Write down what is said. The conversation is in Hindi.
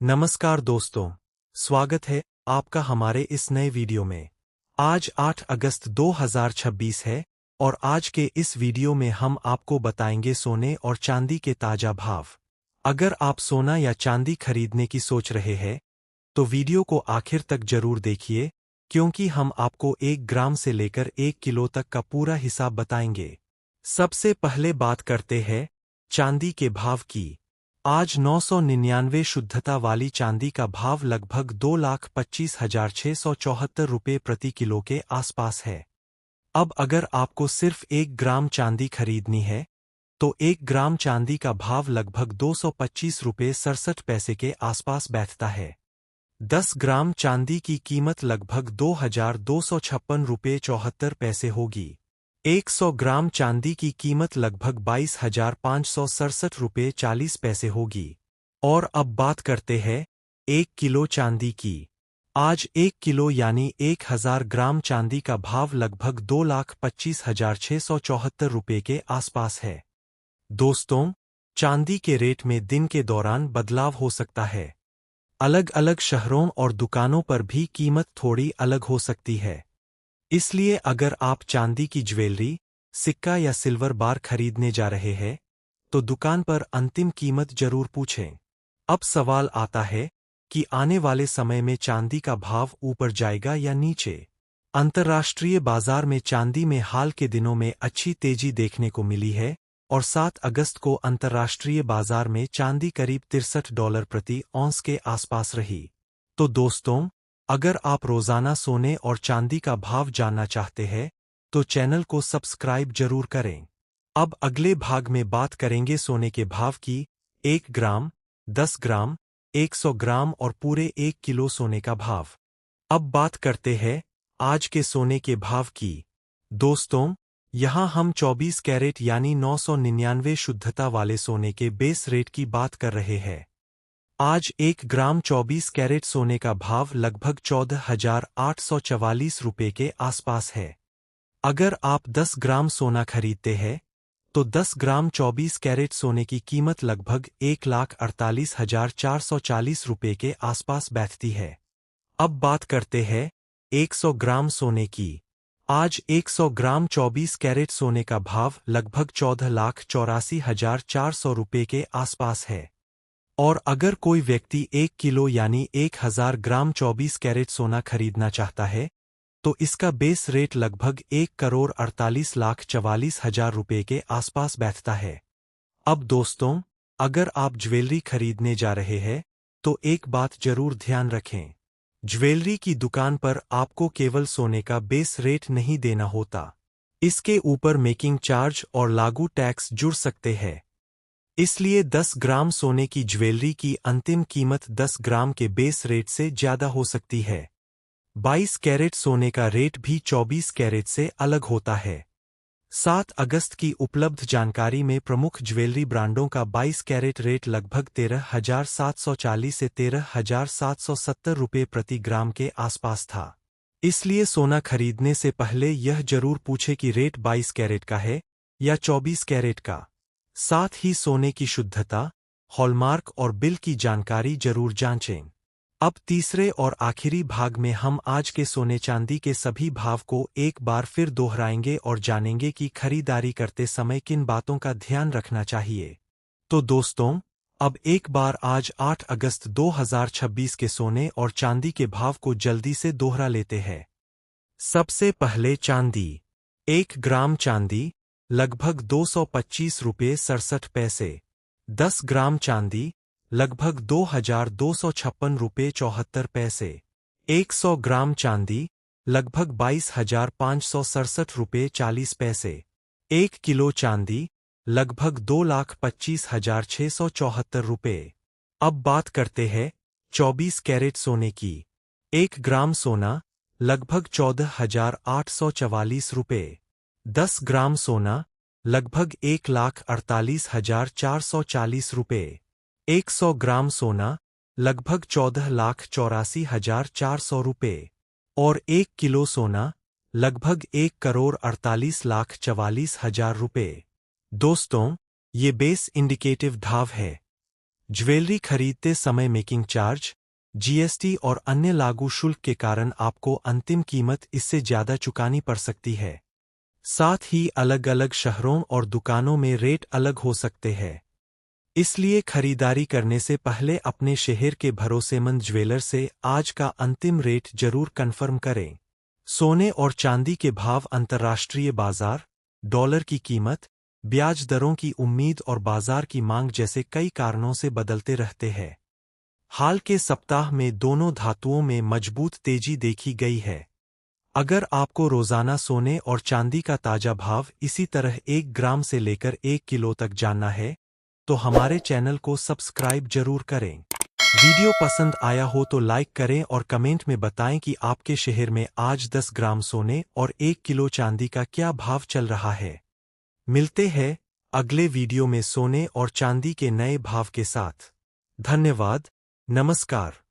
नमस्कार दोस्तों, स्वागत है आपका हमारे इस नए वीडियो में। आज 8 अगस्त 2026 है और आज के इस वीडियो में हम आपको बताएंगे सोने और चांदी के ताजा भाव। अगर आप सोना या चांदी खरीदने की सोच रहे हैं, तो वीडियो को आखिर तक जरूर देखिए, क्योंकि हम आपको 1 ग्राम से लेकर 1 किलो तक का पूरा हिसाब बताएंगे। सबसे पहले बात करते हैं चांदी के भाव की। आज 999 शुद्धता वाली चांदी का भाव लगभग 2,25,674 रुपये प्रति किलो के आसपास है। अब अगर आपको सिर्फ 1 ग्राम चांदी खरीदनी है, तो 1 ग्राम चांदी का भाव लगभग 225 रुपये 67 पैसे के आसपास बैठता है। 10 ग्राम चांदी की कीमत लगभग 2,256 रुपये 74 पैसे होगी। 100 ग्राम चांदी की कीमत लगभग 22,567 रुपये 40 पैसे होगी। और अब बात करते हैं 1 किलो चांदी की। आज 1 किलो यानी 1,000 ग्राम चांदी का भाव लगभग 2,25,674 रुपये के आसपास है। दोस्तों, चांदी के रेट में दिन के दौरान बदलाव हो सकता है। अलग अलग शहरों और दुकानों पर भी कीमत थोड़ी अलग हो सकती है। इसलिए अगर आप चांदी की ज्वेलरी, सिक्का या सिल्वर बार खरीदने जा रहे हैं, तो दुकान पर अंतिम कीमत जरूर पूछें। अब सवाल आता है कि आने वाले समय में चांदी का भाव ऊपर जाएगा या नीचे। अंतर्राष्ट्रीय बाजार में चांदी में हाल के दिनों में अच्छी तेजी देखने को मिली है और 7 अगस्त को अंतर्राष्ट्रीय बाजार में चांदी करीब $63 प्रति औंस के आसपास रही। तो दोस्तों, अगर आप रोजाना सोने और चांदी का भाव जानना चाहते हैं, तो चैनल को सब्सक्राइब जरूर करें। अब अगले भाग में बात करेंगे सोने के भाव की। 1 ग्राम, 10 ग्राम, 100 ग्राम और पूरे 1 किलो सोने का भाव। अब बात करते हैं आज के सोने के भाव की। दोस्तों, यहाँ हम 24 कैरेट यानी 999 शुद्धता वाले सोने के बेस रेट की बात कर रहे हैं। आज 1 ग्राम 24 कैरेट सोने का भाव लगभग 14,844 रुपये के आसपास है। अगर आप 10 ग्राम सोना खरीदते हैं, तो 10 ग्राम 24 कैरेट सोने की कीमत लगभग 1,48,440 रुपये के आसपास बैठती है। अब बात करते हैं 100 ग्राम सोने की। आज 100 ग्राम 24 कैरेट सोने का भाव लगभग 14,84,400 रुपये के आसपास है। और अगर कोई व्यक्ति 1 किलो यानी 1,000 ग्राम 24 कैरेट सोना खरीदना चाहता है, तो इसका बेस रेट लगभग 1,48,44,000 रुपये के आसपास बैठता है। अब दोस्तों, अगर आप ज्वेलरी खरीदने जा रहे हैं, तो एक बात जरूर ध्यान रखें। ज्वेलरी की दुकान पर आपको केवल सोने का बेस रेट नहीं देना होता। इसके ऊपर मेकिंग चार्ज और लागू टैक्स जुड़ सकते हैं। इसलिए 10 ग्राम सोने की ज्वेलरी की अंतिम कीमत 10 ग्राम के बेस रेट से ज्यादा हो सकती है। 22 कैरेट सोने का रेट भी 24 कैरेट से अलग होता है। 7 अगस्त की उपलब्ध जानकारी में प्रमुख ज्वेलरी ब्रांडों का 22 कैरेट रेट लगभग 13,740 से 13,770 रुपये प्रति ग्राम के आसपास था। इसलिए सोना खरीदने से पहले यह जरूर पूछे कि रेट 22 कैरेट का है या 24 कैरेट का। साथ ही सोने की शुद्धता, हॉलमार्क और बिल की जानकारी जरूर जांचें। अब तीसरे और आखिरी भाग में हम आज के सोने चांदी के सभी भाव को एक बार फिर दोहराएंगे और जानेंगे कि खरीदारी करते समय किन बातों का ध्यान रखना चाहिए। तो दोस्तों, अब एक बार आज 8 अगस्त 2026 के सोने और चांदी के भाव को जल्दी से दोहरा लेते हैं। सबसे पहले चांदी। 1 ग्राम चांदी लगभग 225 रुपये 67 पैसे। 10 ग्राम चांदी लगभग 2,256 रुपये 74 पैसे। 100 ग्राम चांदी लगभग 22,567 रुपये 40 पैसे। 1 किलो चांदी लगभग 2,25,674 रुपये। अब बात करते हैं 24 कैरेट सोने की। 1 ग्राम सोना लगभग 14,844 रुपये। 10 ग्राम सोना लगभग 1,48,440 रुपये। 100 ग्राम सोना लगभग 14,84,400 रुपये। और 1 किलो सोना लगभग 1,48,44,000 रुपये। दोस्तों, ये बेस इंडिकेटिव भाव है। ज्वेलरी खरीदते समय मेकिंग चार्ज, जीएसटी और अन्य लागू शुल्क के कारण आपको अंतिम कीमत इससे ज़्यादा चुकानी पड़ सकती है। साथ ही अलग-अलग शहरों और दुकानों में रेट अलग हो सकते हैं। इसलिए खरीदारी करने से पहले अपने शहर के भरोसेमंद ज्वेलर से आज का अंतिम रेट जरूर कंफर्म करें। सोने और चांदी के भाव अंतर्राष्ट्रीय बाजार, डॉलर की कीमत, ब्याज दरों की उम्मीद और बाजार की मांग जैसे कई कारणों से बदलते रहते हैं। हाल के सप्ताह में दोनों धातुओं में मजबूत तेजी देखी गई है। अगर आपको रोजाना सोने और चांदी का ताजा भाव इसी तरह 1 ग्राम से लेकर 1 किलो तक जानना है, तो हमारे चैनल को सब्सक्राइब जरूर करें। वीडियो पसंद आया हो तो लाइक करें और कमेंट में बताएं कि आपके शहर में आज 10 ग्राम सोने और 1 किलो चांदी का क्या भाव चल रहा है। मिलते हैं अगले वीडियो में सोने और चांदी के नए भाव के साथ। धन्यवाद, नमस्कार।